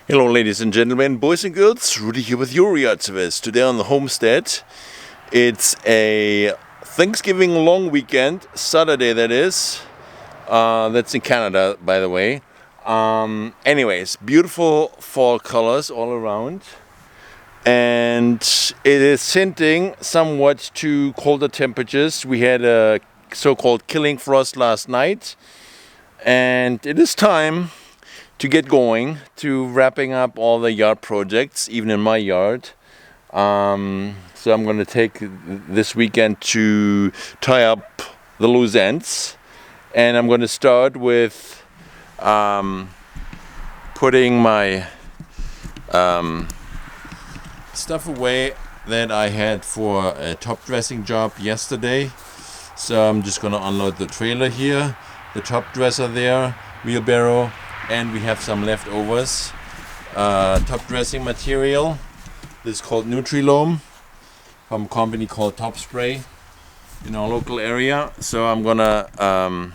Hello ladies and gentlemen, boys and girls, Rudy here with your activist. Today on the homestead, it's a Thanksgiving long weekend, Saturday that is. That's in Canada, by the way. Anyways, beautiful fall colors all around. And it is hinting somewhat to colder temperatures. We had a so-called killing frost last night. And it is time to get going, to wrapping up all the yard projects, even in my yard. So I'm going to take this weekend to tie up the loose ends. And I'm going to start with putting my stuff away that I had for a top dressing job yesterday. So I'm just going to unload the trailer here, the top dresser there, wheelbarrow, and we have some leftovers. Top dressing material. This is called Nutrilome from a company called Top Spray in our local area. So I'm gonna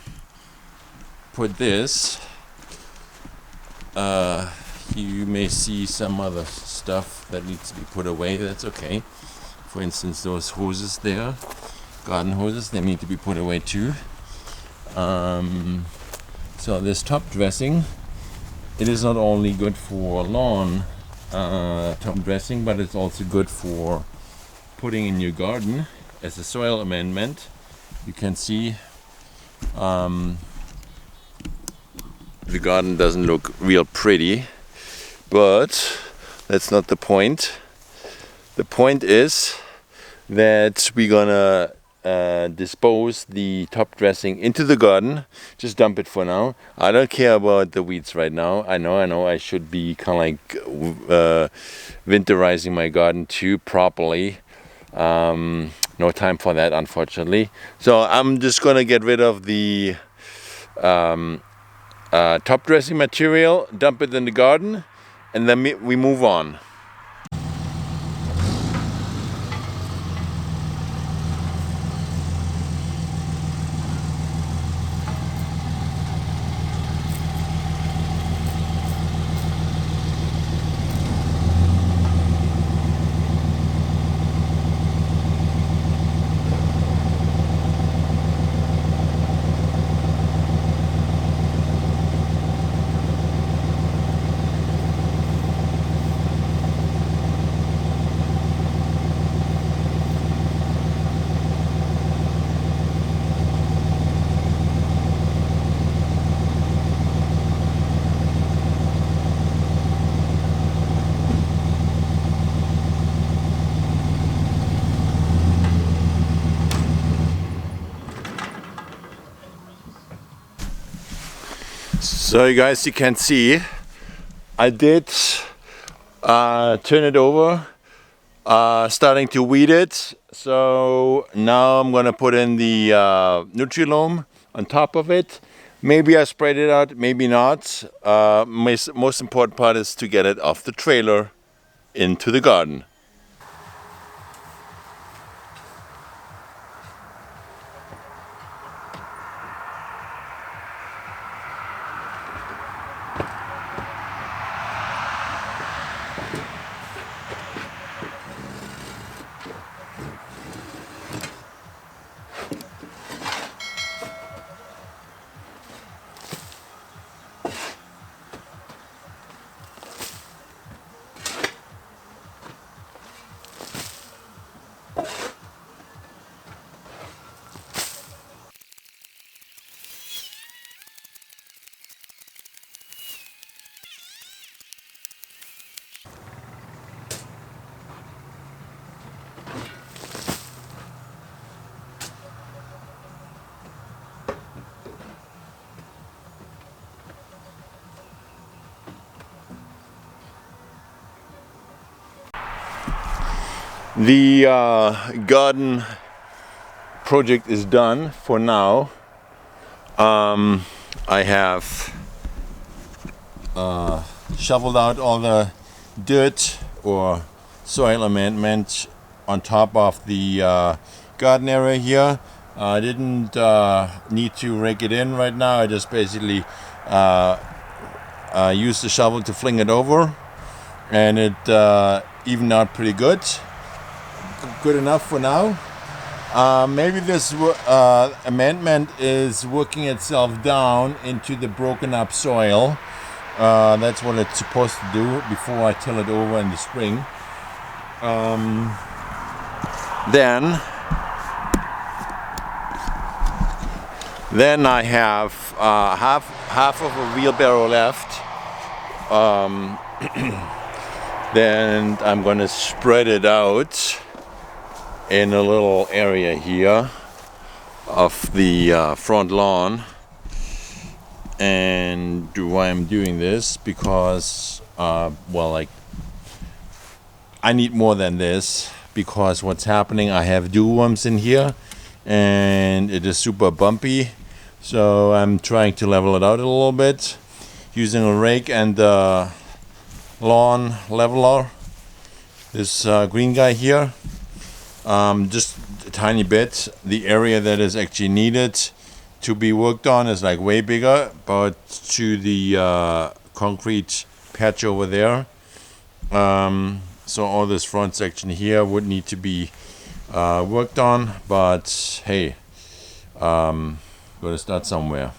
put this. You may see some other stuff that needs to be put away. That's okay. For instance, those hoses there, garden hoses, they need to be put away too. So this top dressing, it is not only good for lawn top dressing, but it's also good for putting in your garden as a soil amendment. You can see the garden doesn't look real pretty, but that's not the point. The point is that we're gonna dispose the top dressing into the garden. Just dump it for now. I don't care about the weeds right now. I know I should be kind of like winterizing my garden too properly. No time for that, unfortunately. So I'm just gonna get rid of the top dressing material, dump it in the garden, and then we move on. So you guys, you can see I did turn it over, starting to weed it. So now I'm gonna put in the Nutrilome on top of it. Maybe I sprayed it out, maybe not. Most important part is to get it off the trailer into the garden. The garden project is done for now. I have shoveled out all the dirt or soil amendment on top of the garden area here. I didn't need to rake it in right now. I just basically used the shovel to fling it over, and it evened out pretty good. Good enough for now. Maybe this amendment is working itself down into the broken up soil. That's what it's supposed to do before I till it over in the spring. Then I have half of a wheelbarrow left. Then I'm going to spread it out in a little area here of the front lawn. And why I'm doing this, because I need more than this, because what's happening, I have dew worms in here and it is super bumpy. So I'm trying to level it out a little bit using a rake and lawn leveler, this green guy here. Just a tiny bit. The area that is actually needed to be worked on is like way bigger, but to the concrete patch over there. So all this front section here would need to be worked on, but hey, gotta start somewhere.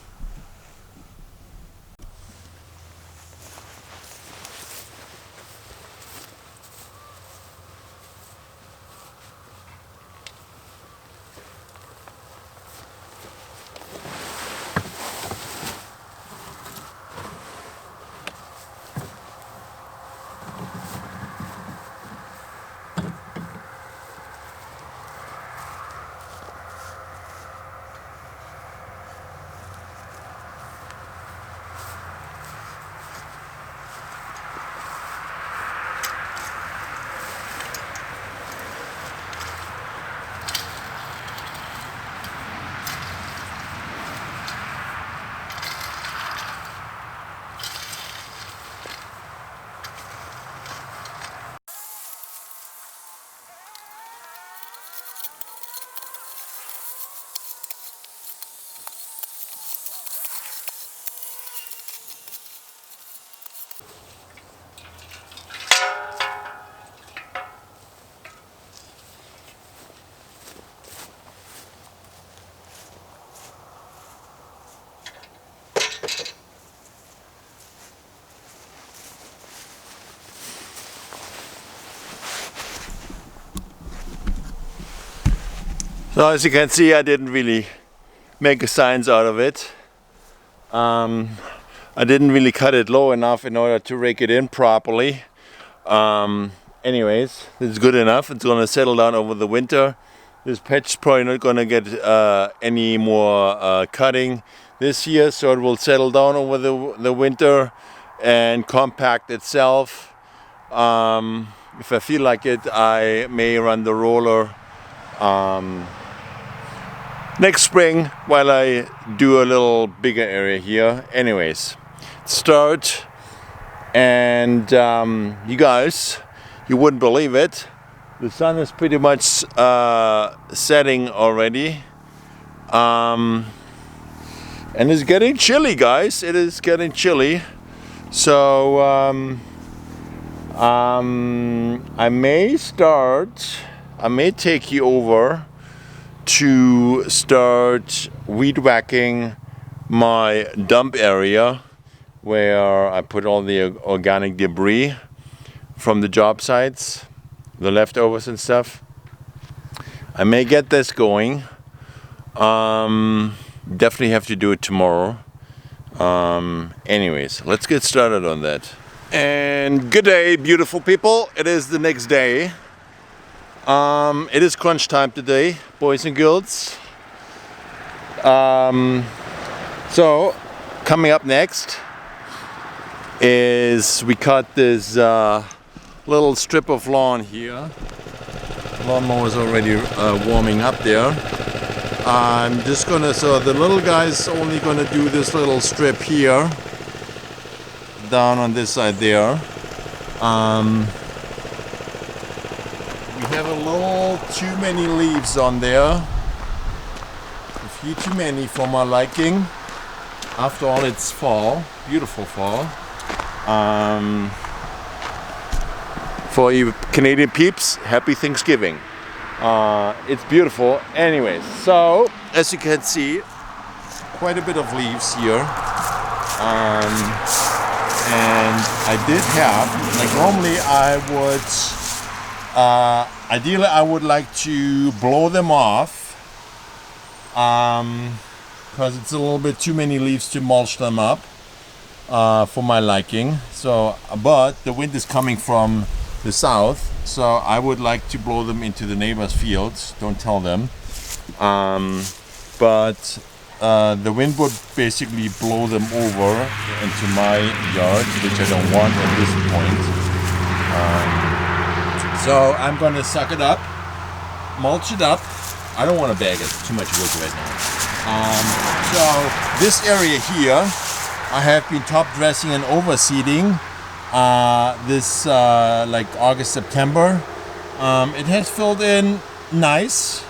So as you can see, I didn't really make a science out of it. I didn't really cut it low enough in order to rake it in properly. Anyways, it's good enough. It's gonna settle down over the winter. This patch is probably not gonna get any more cutting this year, so it will settle down over the winter and compact itself. If I feel like it, I may run the roller next spring while I do a little bigger area here. Anyways, start, and you guys, you wouldn't believe it, the sun is pretty much setting already, and it's getting chilly, guys. It is getting chilly. So I may take you over to start weed whacking my dump area where I put all the organic debris from the job sites, the leftovers and stuff. I may get this going. Definitely have to do it tomorrow. Anyways, let's get started on that. And good day, beautiful people. It is the next day. It is crunch time today, boys and girls. So coming up next is we cut this little strip of lawn here. Lawnmower is already warming up there. I'm just gonna, so the little guy's only gonna do this little strip here, down on this side there. We have a little too many leaves on there. A few too many for my liking. After all, it's fall, beautiful fall. For you Canadian peeps, happy Thanksgiving. It's beautiful. Anyways, so as you can see, quite a bit of leaves here. And I did have, like normally I would, ideally I would like to blow them off, because it's a little bit too many leaves to mulch them up, for my liking. So, but the wind is coming from the south, so I would like to blow them into the neighbors' fields. Don't tell them. But the wind would basically blow them over into my yard, which I don't want at this point. So I'm going to suck it up, mulch it up. I don't want to bag it, too much work right now. So this area here, I have been top dressing and overseeding this like August, September. It has filled in nice.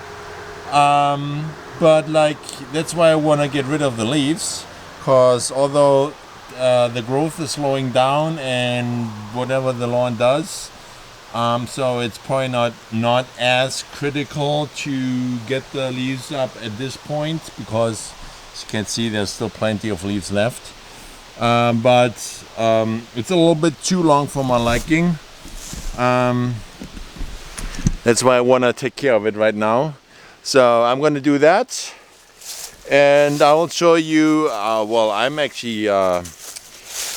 But like, that's why I want to get rid of the leaves, because although the growth is slowing down and whatever the lawn does, so it's probably not as critical to get the leaves up at this point, because as you can see there's still plenty of leaves left, but it's a little bit too long for my liking. That's why I want to take care of it right now. So I'm going to do that, and I will show you, well, I'm actually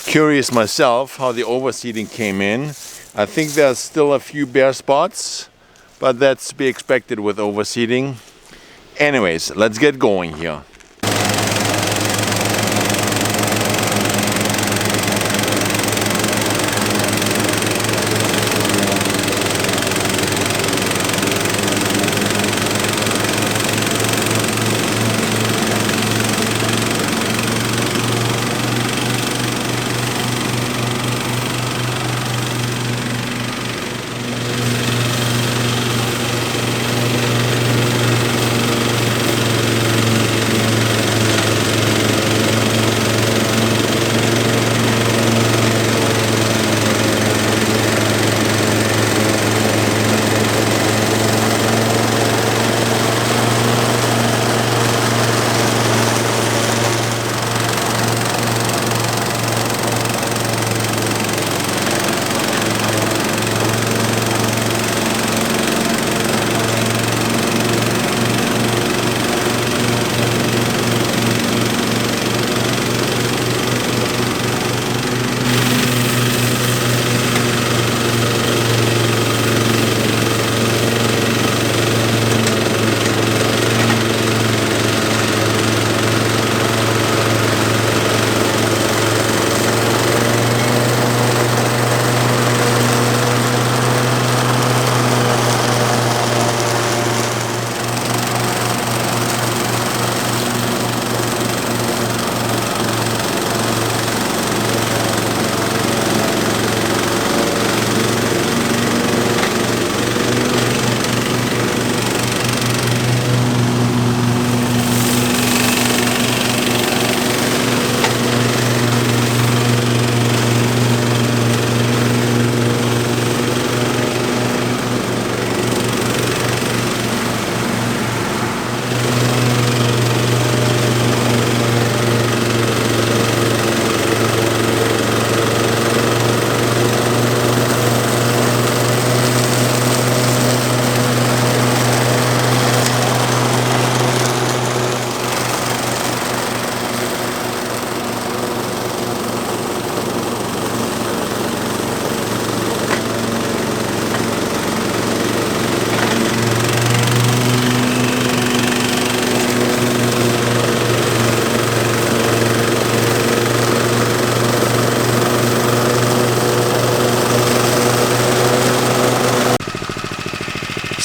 curious myself how the overseeding came in. I think there's still a few bare spots, but that's to be expected with overseeding. Anyways, let's get going here.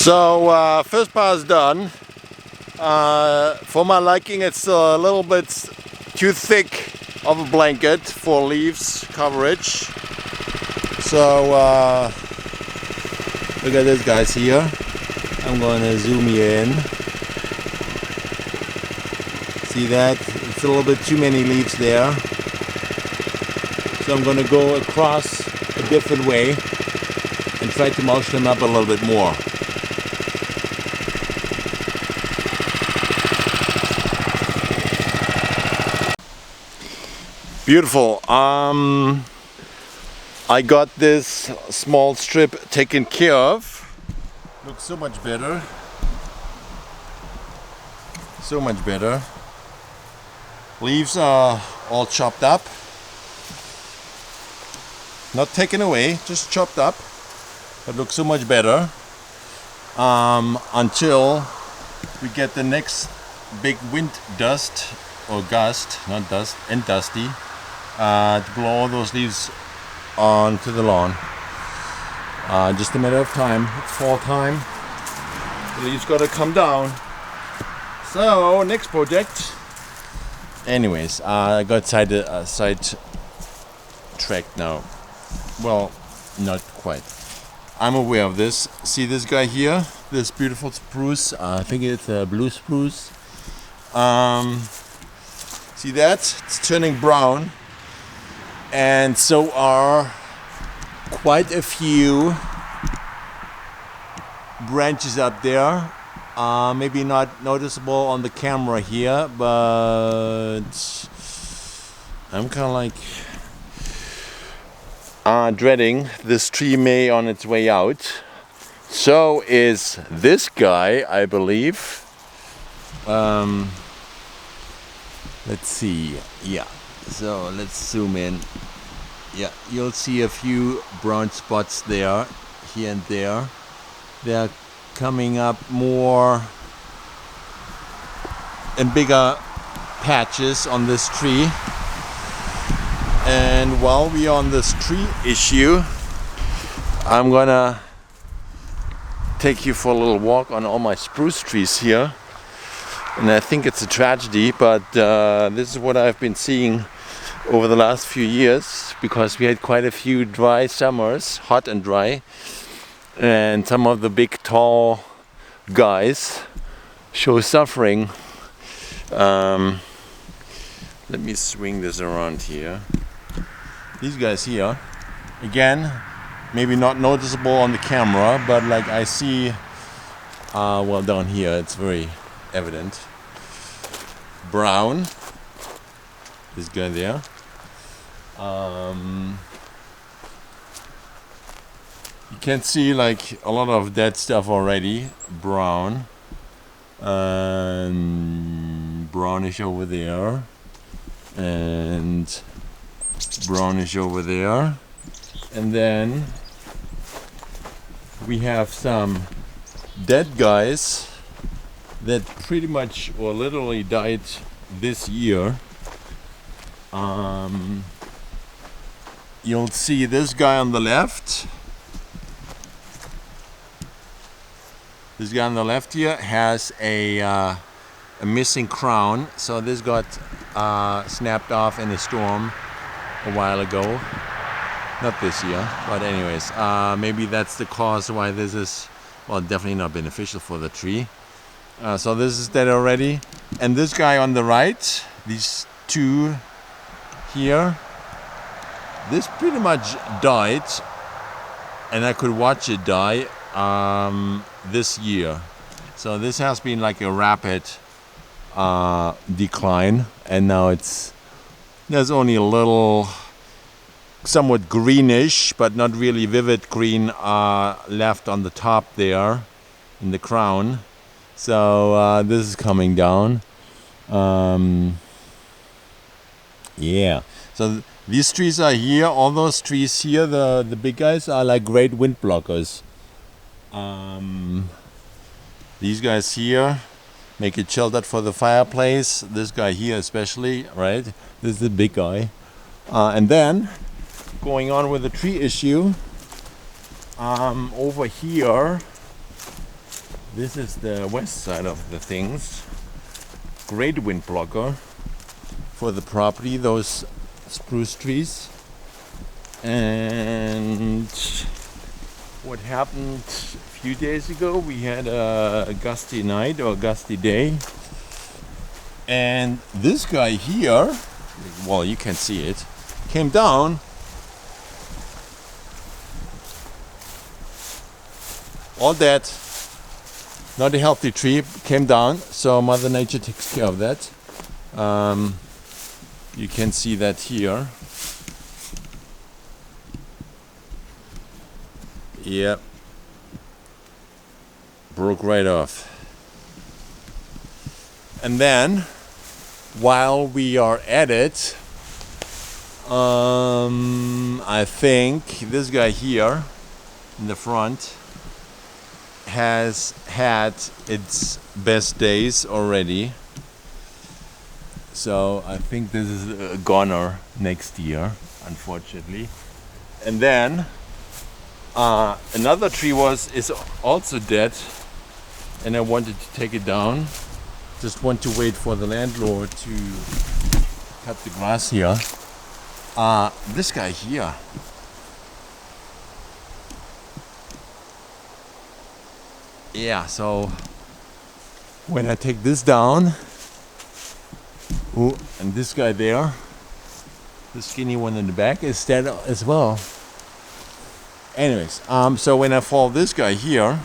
So first part is done. For my liking, it's a little bit too thick of a blanket for leaves coverage. So look at this, guys, here. I'm going to zoom you in. See that? It's a little bit too many leaves there. So I'm going to go across a different way and try to mulch them up a little bit more. Beautiful. I got this small strip taken care of. Looks so much better. So much better. Leaves are all chopped up. Not taken away, just chopped up. But looks so much better. Until we get the next big wind dust or gust, not dust, and dusty, to blow all those leaves onto the lawn. Just a matter of time. It's fall time. The leaves gotta come down. So next project. Anyways, I got sidetracked now. Well, not quite. I'm aware of this. See this guy here? This beautiful spruce. I think it's a blue spruce. See that? It's turning brown. And so are quite a few branches up there. Maybe not noticeable on the camera here, but I'm kind of like dreading this tree may on its way out. So is this guy, I believe. Let's see. Yeah. So let's zoom in. Yeah, you'll see a few brown spots there, here and there. They're coming up more and bigger patches on this tree. And while we are on this tree issue, I'm gonna take you for a little walk on all my spruce trees here. And I think it's a tragedy, but this is what I've been seeing over the last few years, because we had quite a few dry summers, hot and dry, and some of the big tall guys show suffering. Let me swing this around here. These guys here, again, maybe not noticeable on the camera, but like I see, well, down here it's very evident. Brown, this guy there. You can see like a lot of dead stuff already. Brown and brownish over there, and brownish over there, and then we have some dead guys that pretty much or literally died this year. You'll see this guy on the left. This guy on the left here has a missing crown. So this got snapped off in a storm a while ago. Not this year, but anyways, maybe that's the cause why this is, well, definitely not beneficial for the tree. So this is dead already. And this guy on the right, these two here, this pretty much died, and I could watch it die this year. So this has been like a rapid decline, and now there's only a little, somewhat greenish, but not really vivid green left on the top there in the crown. So this is coming down. Yeah. So these trees are here. All those trees here, the big guys, are like great wind blockers. These guys here make it sheltered for the fireplace. This guy here especially, right? This is the big guy. And then going on with the tree issue, over here, this is the west side of the things. Great wind blocker for the property, those spruce trees. And what happened a few days ago, we had a gusty night or a gusty day, and this guy here, well, you can see it, came down all dead. Not a healthy tree, came down, so Mother Nature takes care of that. You can see that here. Yep. Broke right off. And then, while we are at it, I think this guy here in the front has had its best days already. So I think this is a goner next year, unfortunately. And then another tree is also dead, and I wanted to take it down. Just want to wait for the landlord to cut the grass here. This guy here. Yeah, so when I take this down, and this guy there, the skinny one in the back, is dead as well. Anyways, so when I follow this guy here,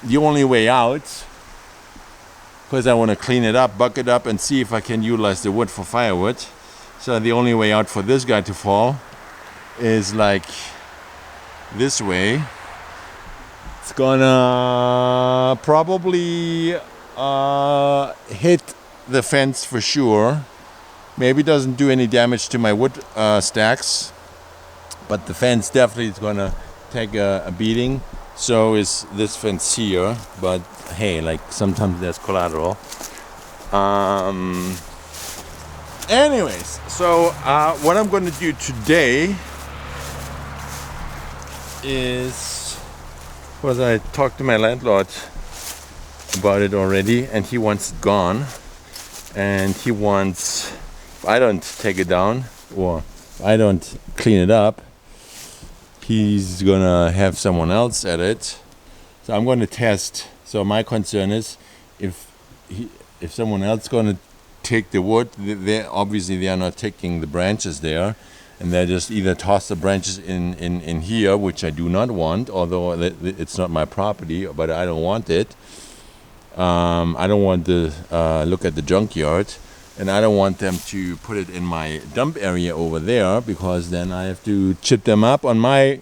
the only way out, because I want to clean it up, bucket up, and see if I can utilize the wood for firewood. So the only way out for this guy to fall is like this way. It's gonna probably hit the fence for sure. Maybe it doesn't do any damage to my wood stacks, but the fence definitely is gonna take a beating. So is this fence here, but hey, like sometimes there's collateral. Anyways, so what I'm going to do today is, because I talked to my landlord about it already, and he wants it gone, and he wants, if I don't take it down or if I don't clean it up, he's gonna have someone else at it. So I'm going to test. So my concern is if someone else gonna take the wood, they obviously they are not taking the branches there, and they just either toss the branches in here, which I do not want, although it's not my property, but I don't want it. I don't want to look at the junkyard, and I don't want them to put it in my dump area over there, because then I have to chip them up on my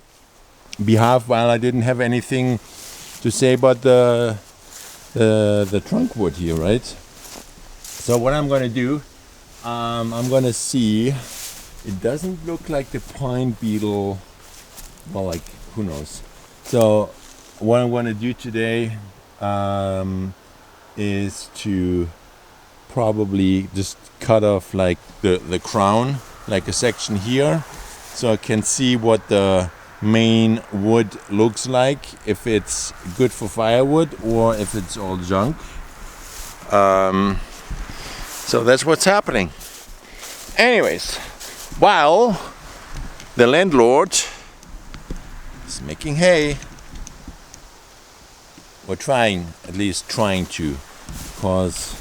behalf while I didn't have anything to say about the trunk wood here, right? So what I'm going to do, I'm going to see. It doesn't look like the pine beetle. Well, like, who knows? So what I'm going to do today is to probably just cut off like the crown, like a section here, so I can see what the main wood looks like, if it's good for firewood or if it's all junk. So that's what's happening. Anyways, while the landlord is making hay, or at least trying to, because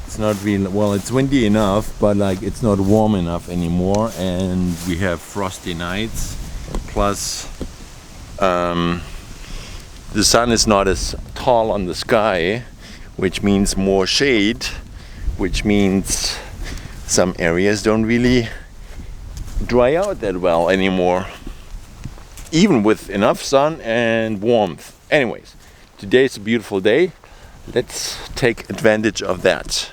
it's not really, well, it's windy enough, but like it's not warm enough anymore, and we have frosty nights. Plus, the sun is not as tall on the sky, which means more shade, which means some areas don't really dry out that well anymore, even with enough sun and warmth. Anyways, today's a beautiful day. Let's take advantage of that.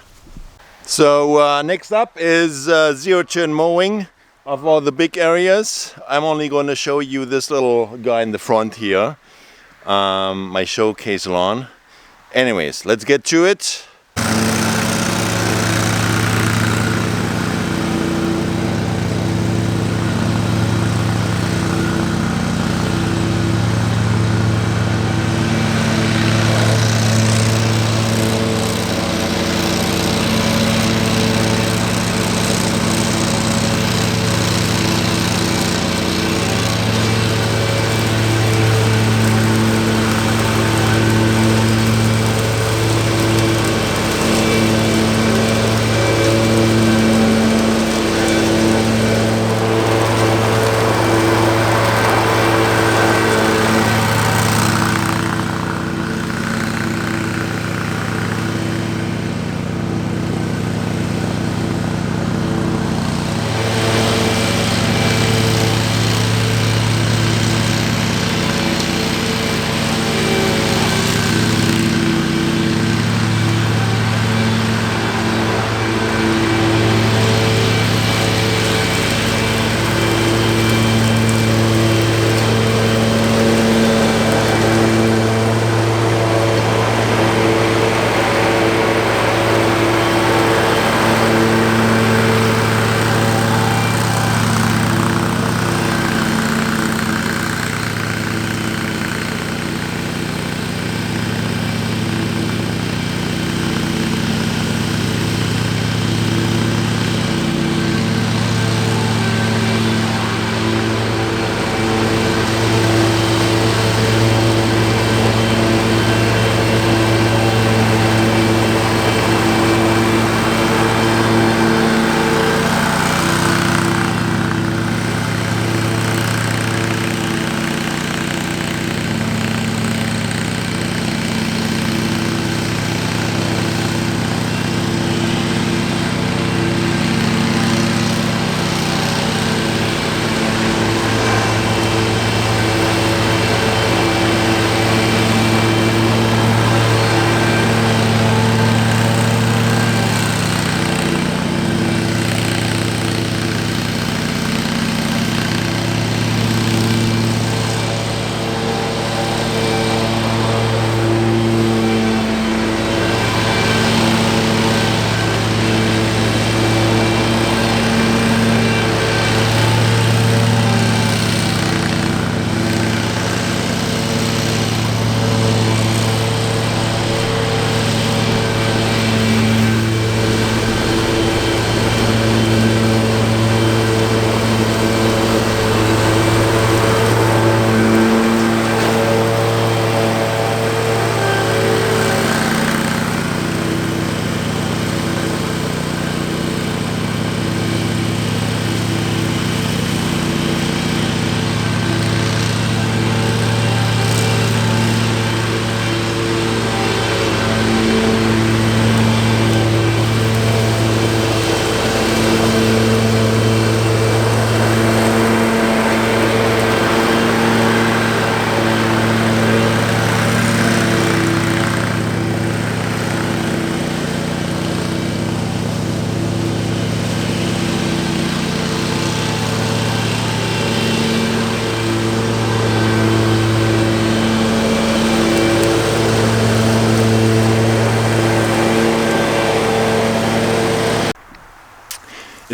So next up is zero-turn mowing of all the big areas. I'm only going to show you this little guy in the front here, my showcase lawn. Anyways, let's get to it.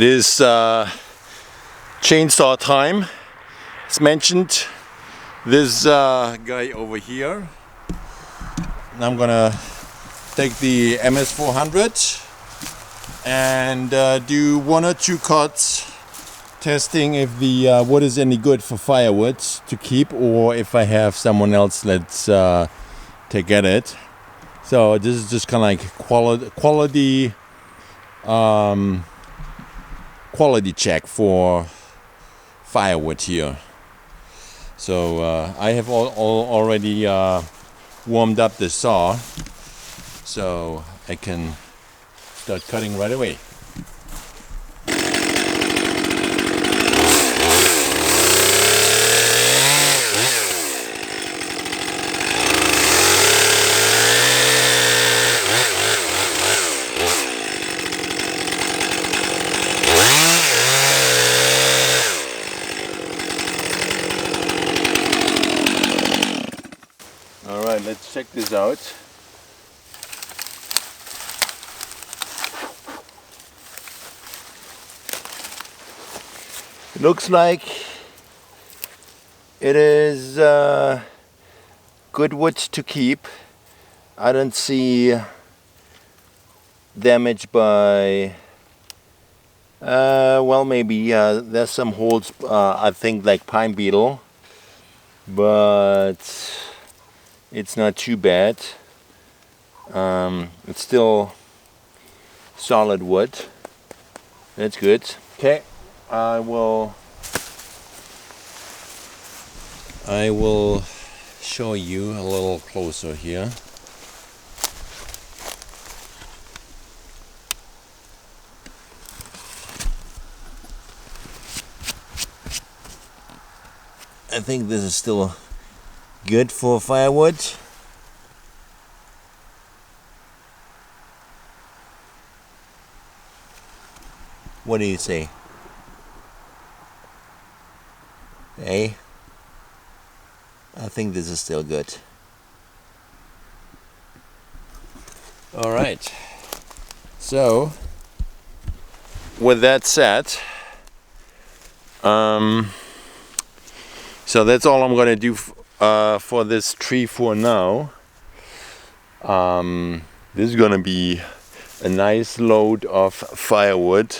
is chainsaw time. As mentioned, this guy over here. And I'm gonna take the MS400 and do 1 or 2 cuts, testing if the wood is any good for firewood to keep, or if I have someone else that's take at it. So this is just kind of like quality check for firewood here. So I have already warmed up the saw, so I can start cutting right away. Alright, let's check this out. It looks like it is good wood to keep. I don't see damage by well, maybe there's some holes, I think, like pine beetle, but it's not too bad. It's still solid wood. That's good. Okay, I will show you a little closer here. I think this is still good for firewood. What do you say? Hey, I think this is still good. All right. So, with that said, so that's all I'm gonna do for this tree for now. This is gonna be a nice load of firewood.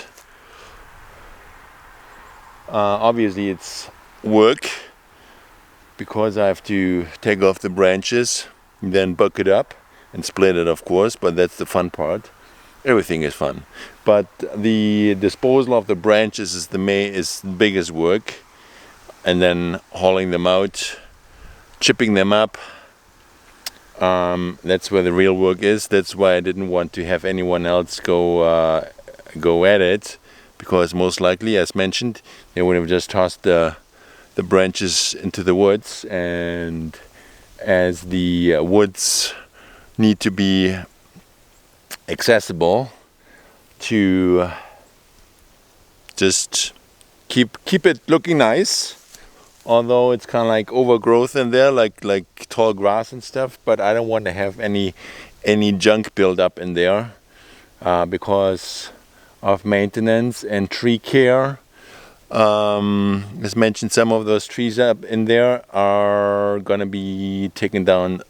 Obviously it's work because I have to take off the branches, then buck it up and split it, of course, but that's the fun part. Everything is fun, but the disposal of the branches is the biggest work, and then hauling them out, chipping them up. That's where the real work is. That's why I didn't want to have anyone else go at it, because most likely, as mentioned, they would have just tossed the branches into the woods, and as the woods need to be accessible to just keep it looking nice, although it's kind of like overgrowth in there, like tall grass and stuff, but I don't want to have any junk build up in there because of maintenance and tree care. As mentioned, some of those trees up in there are gonna be taken down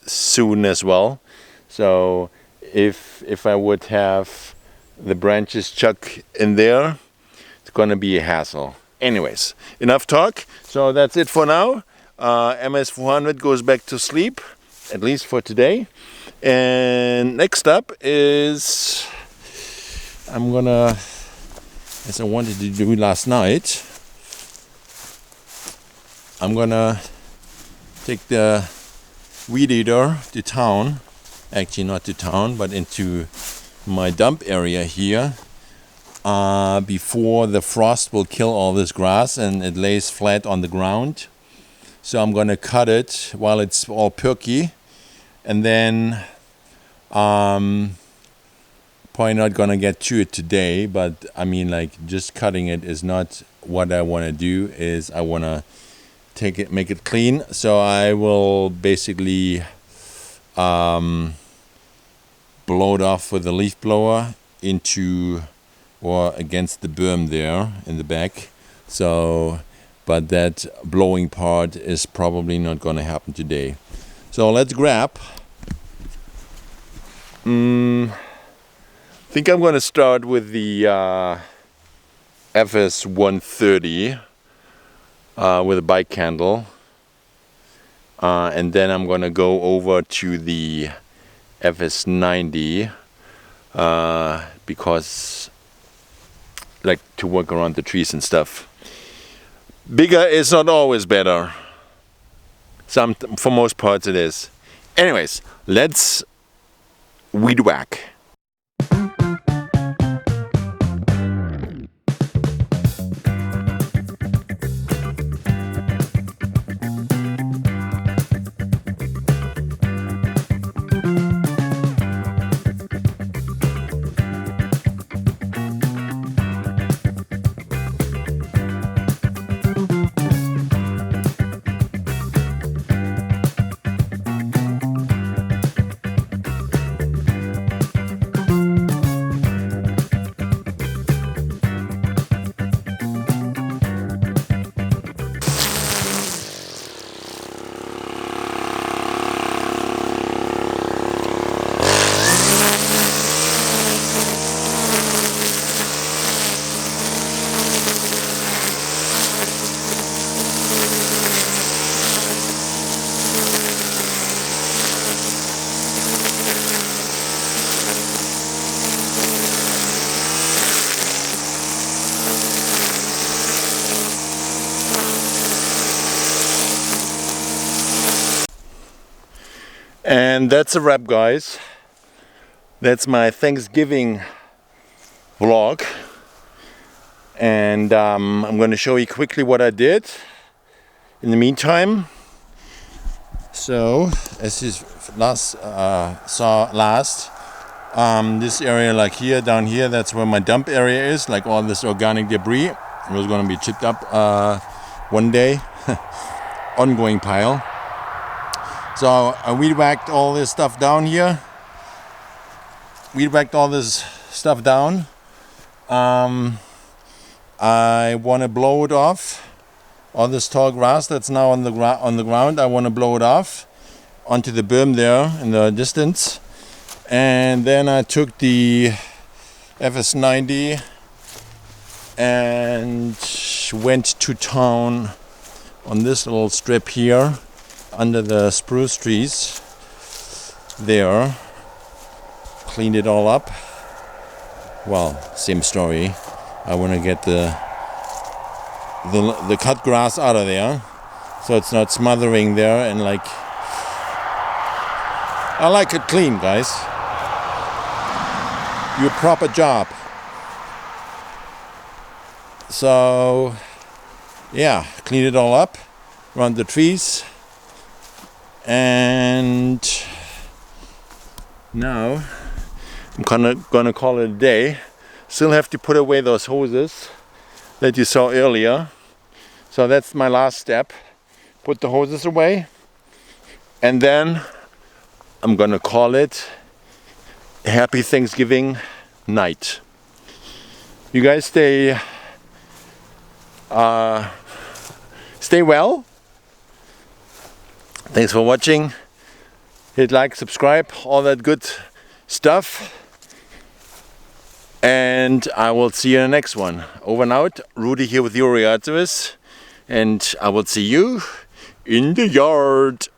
soon as well. So if I would have the branches chuck in there, it's gonna be a hassle. Anyways, enough talk. So that's it for now. MS400 goes back to sleep, at least for today. And next up is, I'm gonna, as I wanted to do last night, I'm gonna take the weed eater to town. Actually not to town, but into my dump area here, before the frost will kill all this grass and it lays flat on the ground. So I'm gonna cut it while it's all perky, and then probably not gonna get to it today, but I mean, like, just cutting it is not what I want to do. Is I want to make it clean. So I will basically blow it off with a leaf blower into or against the berm there in the back. So, but that blowing part is probably not going to happen today. So let's grab. I think I'm going to start with the FS 130 with a bike handle, and then I'm going to go over to the FS 90 because like to work around the trees and stuff. Bigger is not always better. For most parts it is. Anyways, let's weed whack. And that's a wrap, guys. That's my Thanksgiving vlog, and I'm going to show you quickly what I did in the meantime. So as you saw last, this area like here, down here, that's where my dump area is, like all this organic debris. It was going to be chipped up one day. Ongoing pile. So I weed whacked all this stuff down here. Weed whacked all this stuff down. I want to blow it off. All this tall grass that's now on the ground, I want to blow it off onto the berm there in the distance. And then I took the FS90 and went to town on this little strip here under the spruce trees there. Cleaned it all up. Well, same story. I want to get the cut grass out of there so it's not smothering there, and like I like it clean, guys. Do a proper job. So yeah, clean it all up around the trees, and now I'm gonna call it a day. Still have to put away those hoses that you saw earlier. So that's my last step. Put the hoses away, and then I'm gonna call it a happy Thanksgiving night. You guys stay well. Thanks for watching. Hit like, subscribe, all that good stuff. And I will see you in the next one. Over and out. Rudy here with your yard service. And I will see you in the yard.